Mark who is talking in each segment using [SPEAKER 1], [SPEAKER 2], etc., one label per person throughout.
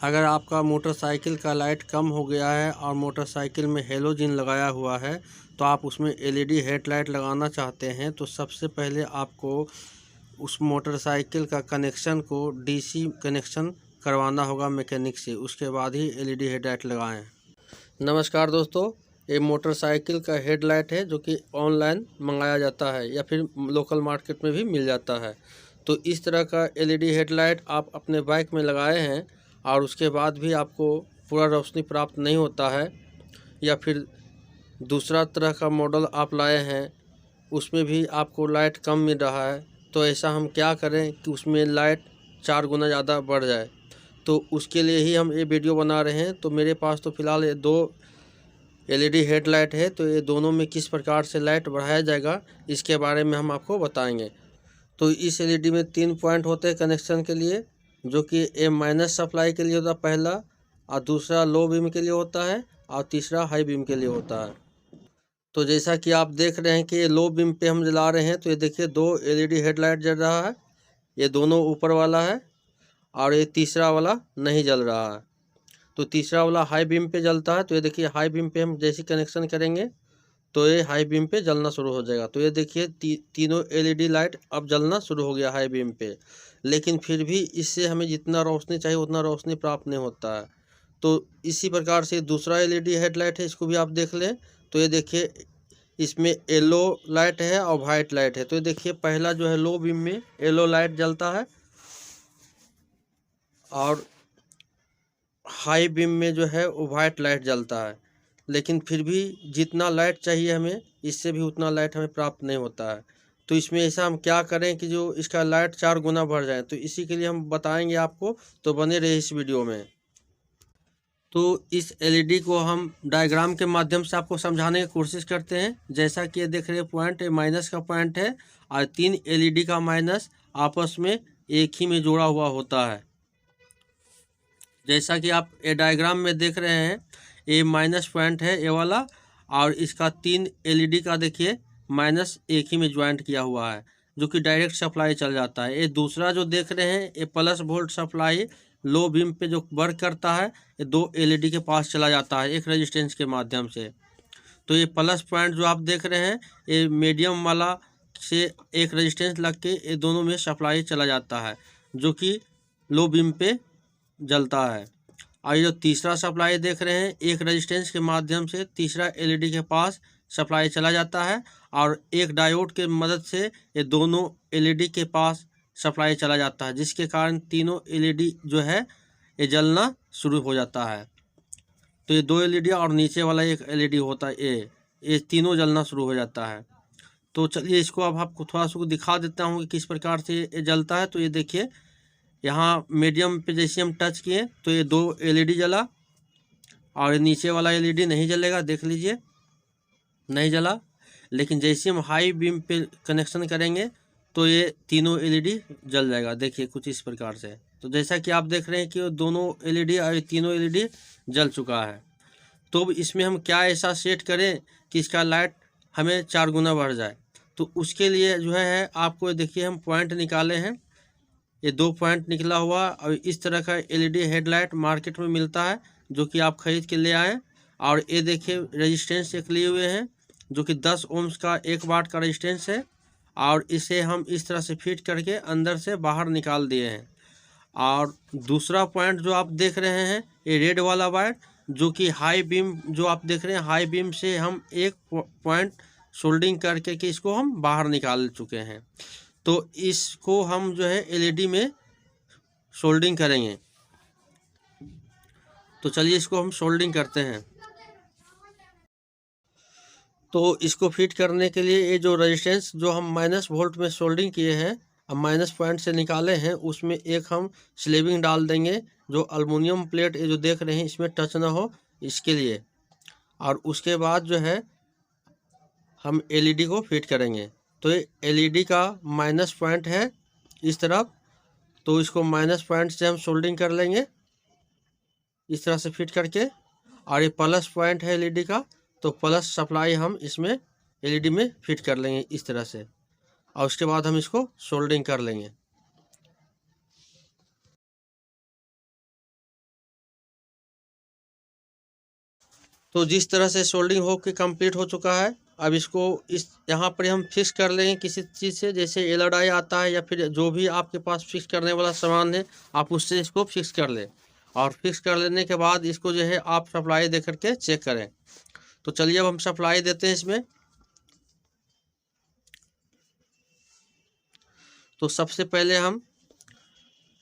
[SPEAKER 1] अगर आपका मोटरसाइकिल का लाइट कम हो गया है और मोटरसाइकिल में हेलोजन लगाया हुआ है तो आप उसमें एलईडी हेडलाइट लगाना चाहते हैं तो सबसे पहले आपको उस मोटरसाइकिल का कनेक्शन को डीसी कनेक्शन करवाना होगा मैकेनिक से, उसके बाद ही एलईडी हेडलाइट लगाएं। नमस्कार दोस्तों, ये मोटरसाइकिल का हेडलाइट है जो कि ऑनलाइन मंगाया जाता है या फिर लोकल मार्केट में भी मिल जाता है। तो इस तरह का एलईडी हेडलाइट आप अपने बाइक में लगाए हैं और उसके बाद भी आपको पूरा रोशनी प्राप्त नहीं होता है, या फिर दूसरा तरह का मॉडल आप लाए हैं उसमें भी आपको लाइट कम मिल रहा है, तो ऐसा हम क्या करें कि उसमें लाइट 4 गुना ज़्यादा बढ़ जाए। तो उसके लिए ही हम ये वीडियो बना रहे हैं। तो मेरे पास तो फ़िलहाल ये 2 एलईडी हेडलाइट है, तो ये दोनों में किस प्रकार से लाइट बढ़ाया जाएगा इसके बारे में हम आपको बताएंगे। तो इस एलईडी में 3 पॉइंट होते हैं कनेक्शन के लिए, जो कि ए माइनस सप्लाई के लिए होता है पहला, और दूसरा लो बीम के लिए होता है, और तीसरा हाई बीम के लिए होता है। तो जैसा कि आप देख रहे हैं कि ये लो बीम पे हम जला रहे हैं, तो ये देखिए 2 एलईडी हेडलाइट जल रहा है। ये दोनों ऊपर वाला है और ये तीसरा वाला नहीं जल रहा है। तो तीसरा वाला हाई बीम पे जलता है। तो ये देखिए हाई बीम पे हम जैसे कनेक्शन करेंगे तो ये हाई बीम पे जलना शुरू हो जाएगा। तो ये देखिए तीनों एलईडी लाइट अब जलना शुरू हो गया हाई बीम पे, लेकिन फिर भी इससे हमें जितना रोशनी चाहिए उतना रोशनी प्राप्त नहीं होता है। तो इसी प्रकार से दूसरा एलईडी हेडलाइट है, इसको भी आप देख लें। तो ये देखिए इसमें येलो लाइट है और वाइट लाइट है। तो ये देखिए पहला जो है लो बीम में येलो लाइट जलता है और हाई बीम में जो है वो वाइट लाइट जलता है, लेकिन फिर भी जितना लाइट चाहिए हमें इससे भी उतना लाइट हमें प्राप्त नहीं होता है। तो इसमें ऐसा हम क्या करें कि जो इसका लाइट 4 गुना बढ़ जाए, तो इसी के लिए हम बताएंगे आपको, तो बने रहे इस वीडियो में। तो इस एलईडी को हम डायग्राम के माध्यम से आपको समझाने की कोशिश करते हैं। जैसा कि ये देख रहे हैं पॉइंट माइनस का पॉइंट है और 3 एलईडी का माइनस आपस में एक ही में जोड़ा हुआ होता है। जैसा कि आप ये डायग्राम में देख रहे हैं, ये माइनस पॉइंट है ये वाला, और इसका 3 एलईडी का देखिए माइनस एक ही में ज्वाइंट किया हुआ है, जो कि डायरेक्ट सप्लाई चल जाता है। ये दूसरा जो देख रहे हैं ये plus volt supply low beam पे जो वर्क करता है, ये 2 एलईडी के पास चला जाता है एक रेजिस्टेंस के माध्यम से। तो ये प्लस पॉइंट जो आप देख रहे हैं ये मीडियम वाला से एक रेजिस्टेंस लग के ये दोनों में सप्लाई चला जाता है, जो कि लो बीम पे जलता है। और ये जो तीसरा सप्लाई देख रहे हैं एक रेजिस्टेंस के माध्यम से तीसरा एलईडी के पास सप्लाई चला जाता है, और एक डायोड के मदद से ये दोनों एलईडी के पास सप्लाई चला जाता है, जिसके कारण तीनों एलईडी जो है ये जलना शुरू हो जाता है। तो ये 2 एलईडी और नीचे वाला एक एलईडी होता है, ये तीनों जलना शुरू हो जाता है। तो चलिए इसको अब आपको थोड़ा सा दिखा देता हूँ कि किस प्रकार से ये जलता है। तो ये देखिए यहाँ मीडियम पे जैसे हम टच किए तो ये 2 एलईडी जला, और नीचे वाला एलईडी नहीं जलेगा, देख लीजिए नहीं जला। लेकिन जैसे हम हाई बीम पे कनेक्शन करेंगे तो ये तीनों एलईडी जल जाएगा, देखिए कुछ इस प्रकार से। तो जैसा कि आप देख रहे हैं कि दोनों एलईडी और तीनों एलईडी जल चुका है। तो इसमें हम क्या ऐसा सेट करें कि इसका लाइट हमें 4 गुना बढ़ जाए। तो उसके लिए जो है आपको देखिए हम पॉइंट निकाले हैं, ये 2 पॉइंट निकला हुआ, और इस तरह का एलईडी हेडलाइट मार्केट में मिलता है जो कि आप खरीद के ले आएँ। और ये देखिए रेजिस्टेंस एक लिए हुए हैं जो कि 10 ओम्स का 1 वाट का रेजिस्टेंस है, और इसे हम इस तरह से फिट करके अंदर से बाहर निकाल दिए हैं। और दूसरा पॉइंट जो आप देख रहे हैं ये रेड वाला वायर, जो कि हाई बीम जो आप देख रहे हैं हाई बीम से हम एक पॉइंट सोल्डिंग करके कि इसको हम बाहर निकाल चुके हैं। तो इसको हम जो है एलईडी में सोल्डिंग करेंगे। तो चलिए इसको हम सोल्डिंग करते हैं। तो इसको फिट करने के लिए ये जो रेजिस्टेंस जो हम माइनस वोल्ट में सोल्डिंग किए हैं, अब माइनस पॉइंट से निकाले हैं, उसमें एक हम स्लेबिंग डाल देंगे जो अल्मुनियम प्लेट ये जो देख रहे हैं इसमें टच ना हो इसके लिए। और उसके बाद जो है हम एलईडी को फिट करेंगे। तो ये एलईडी का माइनस पॉइंट है इस तरफ, तो इसको माइनस पॉइंट से हम सोल्डिंग कर लेंगे इस तरह से फिट करके। और ये प्लस पॉइंट है एलईडी का, तो प्लस सप्लाई हम इसमें एलईडी में फिट कर लेंगे इस तरह से, और उसके बाद हम इसको सोल्डिंग कर लेंगे। तो जिस तरह से सोल्डिंग हो के कंप्लीट हो चुका है, अब इसको इस यहाँ पर हम फिक्स कर लेंगे किसी चीज़ से, जैसे एलईडी आता है या फिर जो भी आपके पास फिक्स करने वाला सामान है, आप उससे इसको फिक्स कर लें। और फिक्स कर लेने के बाद इसको जो है आप सप्लाई दे करके चेक करें। तो चलिए अब हम सप्लाई देते हैं इसमें। तो सबसे पहले हम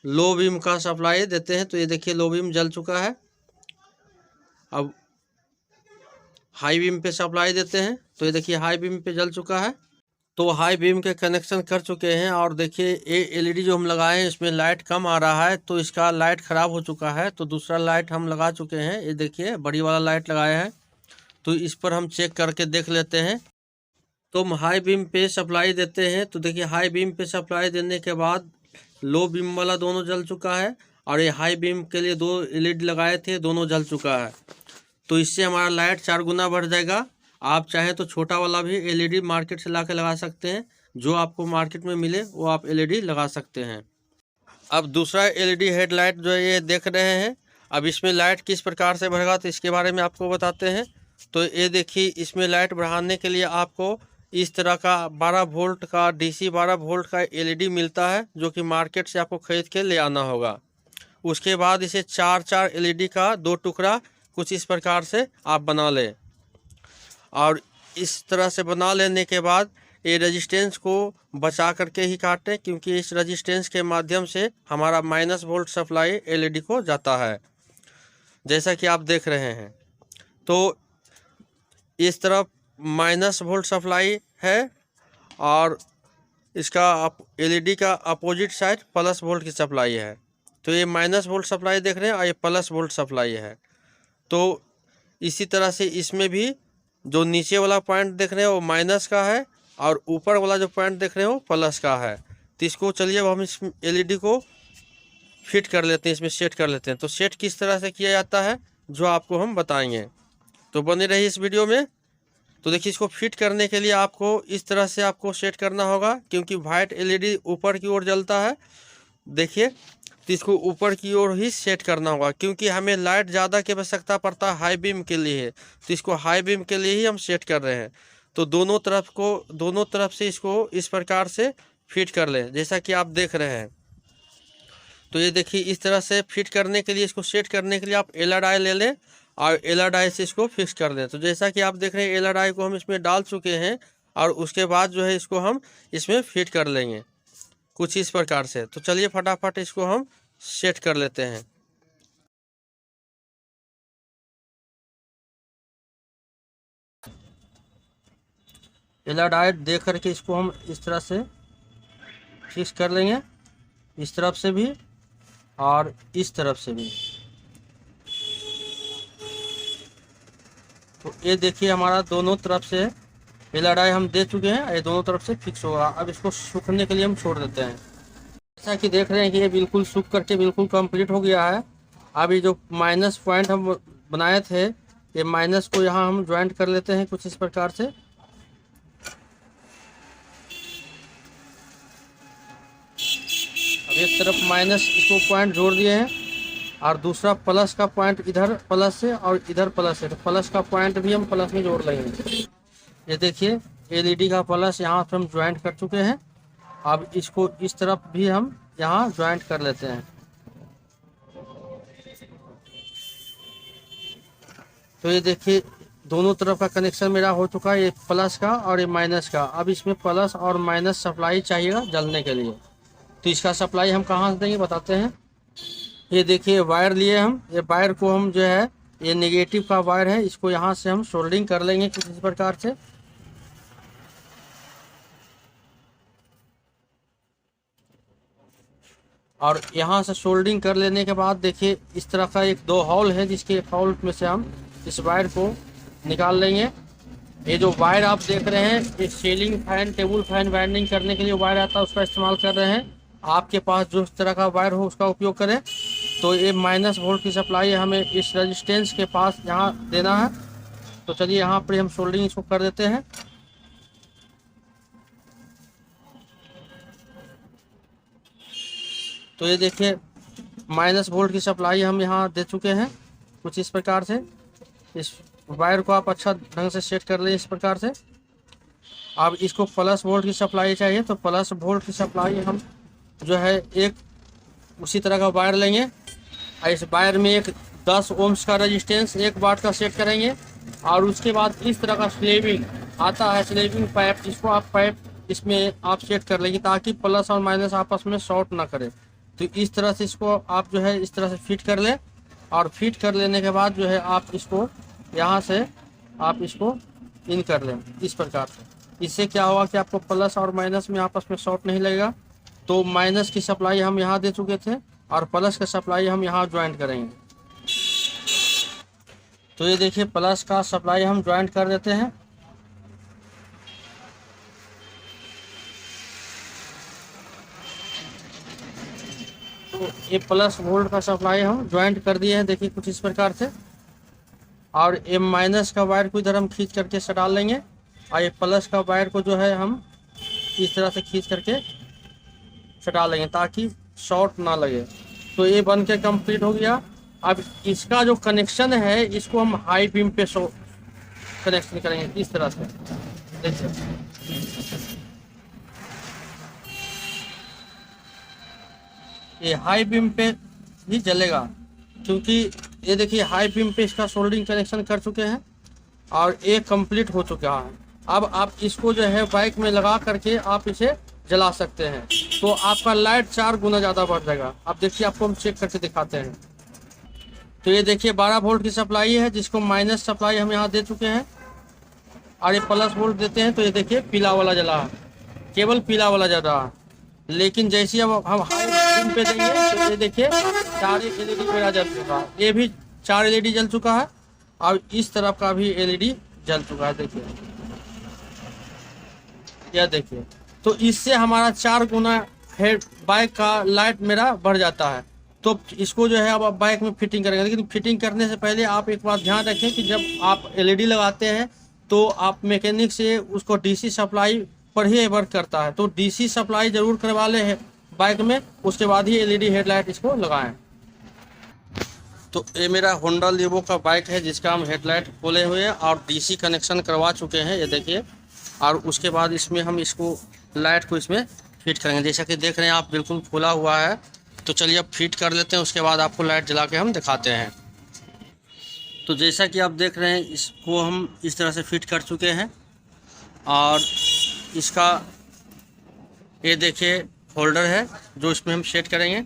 [SPEAKER 1] लो बीम का सप्लाई देते हैं। तो ये देखिए लो बीम जल चुका है। अब हाई बीम पे सप्लाई देते हैं। तो ये देखिए हाई बीम पे जल चुका है। तो हाई बीम के कनेक्शन कर चुके हैं और देखिए ये एलईडी जो हम लगाए हैं इसमें लाइट कम आ रहा है, तो इसका लाइट ख़राब हो चुका है। तो दूसरा लाइट हम लगा चुके हैं, ये देखिए बड़ी वाला लाइट लगाए हैं। तो इस पर हम चेक करके देख लेते हैं। तो हम हाई बीम पे सप्लाई देते हैं। तो देखिए हाई बीम पे सप्लाई देने के बाद लो बीम वाला दोनों जल चुका है और ये हाई बीम के लिए 2 एलईडी लगाए थे, दोनों जल चुका है। तो इससे हमारा लाइट 4 गुना बढ़ जाएगा। आप चाहें तो छोटा वाला भी एलईडी मार्केट से ला के लगा सकते हैं, जो आपको मार्केट में मिले वो आप एलईडी लगा सकते हैं। अब दूसरा एलईडी हेडलाइट जो ये देख रहे हैं, अब इसमें लाइट किस प्रकार से बढ़ेगा तो इसके बारे में आपको बताते हैं। तो ये देखिए इसमें लाइट बढ़ाने के लिए आपको इस तरह का 12 वोल्ट का डीसी 12 वोल्ट का एलईडी मिलता है, जो कि मार्केट से आपको ख़रीद के ले आना होगा। उसके बाद इसे 4 एलईडी का 2 टुकड़ा कुछ इस प्रकार से आप बना लें। और इस तरह से बना लेने के बाद ये रेजिस्टेंस को बचा करके ही काटें, क्योंकि इस रेजिस्टेंस के माध्यम से हमारा माइनस वोल्ट सप्लाई एलईडी को जाता है, जैसा कि आप देख रहे हैं। तो इस तरफ माइनस वोल्ट सप्लाई है और इसका एलईडी का अपोजिट साइड प्लस वोल्ट की सप्लाई है। तो ये माइनस वोल्ट सप्लाई देख रहे हैं और ये प्लस वोल्ट सप्लाई है। तो इसी तरह से इसमें भी जो नीचे वाला पॉइंट देख रहे हैं वो माइनस का है और ऊपर वाला जो पॉइंट देख रहे हो प्लस का है। तो इसको चलिए अब हम इस एलईडी को फिट कर लेते हैं, इसमें सेट कर लेते हैं। तो सेट किस तरह से किया जाता है जो आपको हम बताएंगे, तो बने रहिए इस वीडियो में। तो देखिए इसको फिट करने के लिए आपको इस तरह से आपको सेट करना होगा, क्योंकि वाइट एलईडी ऊपर की ओर जलता है। देखिए तो इसको ऊपर की ओर ही सेट करना होगा, क्योंकि हमें लाइट ज़्यादा की आवश्यकता पड़ता है हाई बीम के लिए। तो इसको हाई बीम के लिए ही हम सेट कर रहे हैं। तो दोनों तरफ से इसको इस प्रकार से फिट कर लें, जैसा कि आप देख रहे हैं। तो ये देखिए इस तरह से फिट करने के लिए, इसको सेट करने के लिए आप एलईडी ले लें और एलईडी से इसको फिक्स कर दें। तो जैसा कि आप देख रहे हैं एलईडी को हम इसमें डाल चुके हैं और उसके बाद जो है इसको हम इसमें फिट कर लेंगे कुछ इस प्रकार से। तो चलिए फटाफट इसको हम सेट कर लेते हैं। एलईडी देख करके इसको हम इस तरह से फिक्स कर लेंगे, इस तरफ से भी और इस तरफ से भी। तो ये देखिए हमारा दोनों तरफ से एलईडी हम दे चुके हैं, ये दोनों तरफ से फिक्स होगा। अब इसको सूखने के लिए हम छोड़ देते हैं। जैसा कि देख रहे हैं कि ये बिल्कुल सूख करके बिल्कुल कंप्लीट हो गया है। अब ये जो माइनस पॉइंट हम बनाए थे, ये माइनस को यहाँ हम ज्वाइंट कर लेते हैं कुछ इस प्रकार से। अब एक तरफ माइनस इसको पॉइंट जोड़ दिए हैं और दूसरा प्लस का पॉइंट इधर प्लस से और इधर प्लस है, तो प्लस का पॉइंट भी हम प्लस में जोड़ लेंगे। ये देखिए एलईडी का प्लस यहाँ पे हम ज्वाइंट कर चुके हैं। अब इसको इस तरफ भी हम यहाँ ज्वाइंट कर लेते हैं। तो ये देखिए दोनों तरफ का कनेक्शन मेरा हो चुका है, ये प्लस का और ये माइनस का। अब इसमें प्लस और माइनस सप्लाई चाहिएगा जलने के लिए। तो इसका सप्लाई हम कहाँ से देंगे बताते हैं। ये देखिए वायर लिए हम, ये वायर को हम जो है ये नेगेटिव का वायर है, इसको यहाँ से हम सोल्डरिंग कर लेंगे कुछ इस प्रकार से। और यहाँ से सोल्डरिंग कर लेने के बाद देखिए इस तरह का एक 2 होल है, जिसके होल में से हम इस वायर को निकाल लेंगे। ये जो वायर आप देख रहे हैं ये ceiling fan table fan wiring करने के लिए वायर आता है, उसका इस्तेमाल कर रहे हैं। आपके पास जो इस तरह का वायर हो उसका उपयोग करें। तो ये माइनस वोल्ट की सप्लाई हमें इस रेजिस्टेंस के पास यहाँ देना है। तो चलिए यहाँ पर हम सोल्डरिंग इसको कर देते हैं। तो ये देखिए माइनस वोल्ट की सप्लाई हम यहाँ दे चुके हैं कुछ इस प्रकार से। इस वायर को आप अच्छा ढंग से सेट कर लें इस प्रकार से। अब इसको प्लस वोल्ट की सप्लाई चाहिए तो प्लस वोल्ट की सप्लाई हम जो है एक उसी तरह का वायर लेंगे और इस वायर में एक 10 ओम्स का रेजिस्टेंस 1 वाट का सेट करेंगे। और उसके बाद इस तरह का स्लेविंग आता है, स्लेविंग पाइप, जिसको आप पाइप इसमें आप सेट कर लेंगे ताकि प्लस और माइनस आपस में शॉर्ट ना करे। तो इस तरह से इसको आप जो है इस तरह से फिट कर लें और फिट कर लेने के बाद जो है आप इसको यहाँ से आप इसको इन कर लें इस प्रकार से। इससे क्या होगा कि आपको प्लस और माइनस में आपस में शॉर्ट नहीं लगेगा। तो माइनस की सप्लाई हम यहाँ दे चुके थे और प्लस का सप्लाई हम यहाँ ज्वाइंट करेंगे। तो ये देखिए प्लस का सप्लाई हम ज्वाइंट कर देते हैं। तो ये प्लस वोल्ट का सप्लाई हम ज्वाइंट कर दिए हैं, देखिए कुछ इस प्रकार से। और ये माइनस का वायर को इधर हम खींच करके सटा लेंगे और ये प्लस का वायर को जो है हम इस तरह से खींच करके सटा लेंगे ताकि शॉर्ट ना लगे। तो ये बन के कंप्लीट हो गया। अब इसका जो कनेक्शन है इसको हम हाई बीम पे कनेक्शन करेंगे इस तरह से। देखिए ये हाई बीम पे ही जलेगा क्योंकि ये देखिए हाई बीम पे इसका सोल्डरिंग कनेक्शन कर चुके हैं और ये कंप्लीट हो चुका है। अब आप इसको जो है बाइक में लगा करके आप इसे जला सकते हैं तो आपका लाइट 4 गुना ज़्यादा बढ़ जाएगा। अब देखिए आपको हम चेक करके दिखाते हैं। तो ये देखिए 12 वोल्ट की सप्लाई है जिसको माइनस सप्लाई हम यहाँ दे चुके हैं और ये प्लस वोल्ट देते हैं। तो ये देखिए पीला वाला जला है, केवल पीला वाला जल रहा है। लेकिन जैसे अब हम हाई बीम पे देंगे तो ये देखिए 4 LED मेरा जल चुका है, ये भी 4 LED जल चुका है और इस तरफ का भी LED जल चुका है। देखिए यह देखिए, तो इससे हमारा 4 गुना हेड बाइक का लाइट मेरा बढ़ जाता है। तो इसको जो है अब आप बाइक में फिटिंग करेंगे, लेकिन फिटिंग करने से पहले आप एक बात ध्यान रखें कि जब आप LED लगाते हैं तो आप मैकेनिक से उसको DC सप्लाई पर ही वर्क करता है। तो DC सप्लाई जरूर करवा लें बाइक में, उसके बाद ही LED हेडलाइट इसको लगाएं। तो ये मेरा होंडा लीवो का बाइक है जिसका हम हेडलाइट खोले हुए हैं और DC कनेक्शन करवा चुके हैं, ये देखिए। और उसके बाद इसमें हम इसको लाइट को इसमें फिट करेंगे। जैसा कि देख रहे हैं आप बिल्कुल खुला हुआ है। तो चलिए अब फिट कर लेते हैं, उसके बाद आपको लाइट जला के हम दिखाते हैं। तो जैसा कि आप देख रहे हैं इसको हम इस तरह से फिट कर चुके हैं और इसका ये देखिए होल्डर है जो इसमें हम सेट करेंगे।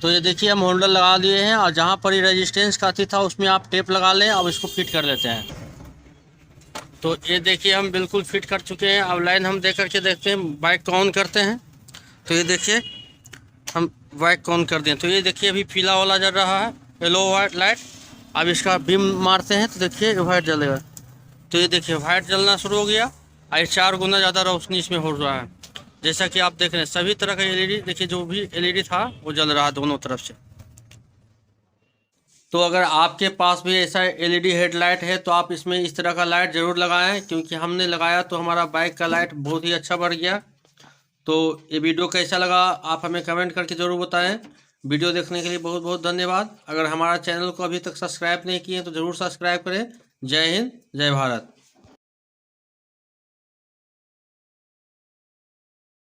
[SPEAKER 1] तो ये देखिए हम होल्डर लगा दिए हैं और जहाँ पर ये रेजिस्टेंस का था उसमें आप टेप लगा लें। अब इसको फिट कर लेते हैं। तो ये देखिए हम बिल्कुल फिट कर चुके हैं। अब लाइन हम दे करके देखते हैं, बाइक को ऑन करते हैं। तो ये देखिए हम बाइक को ऑन कर दें तो ये देखिए अभी पीला वाला जल रहा है, येलो वाइट लाइट। अब इसका बीम मारते हैं तो देखिए वाइट जलेगा। तो ये देखिए वाइट जलना शुरू हो गया और 4 गुना ज़्यादा रोशनी इसमें हो रहा है। जैसा कि आप देख रहे हैं सभी तरह का LED देखिए, जो भी LED था वो जल रहा है दोनों तरफ से। तो अगर आपके पास भी ऐसा LED हेडलाइट है तो आप इसमें इस तरह का लाइट ज़रूर लगाएं, क्योंकि हमने लगाया तो हमारा बाइक का लाइट बहुत ही अच्छा बढ़ गया। तो ये वीडियो कैसा लगा आप हमें कमेंट करके ज़रूर बताएं। वीडियो देखने के लिए बहुत बहुत धन्यवाद। अगर हमारा चैनल को अभी तक सब्सक्राइब नहीं किए तो ज़रूर सब्सक्राइब करें। जय हिंद, जय भारत।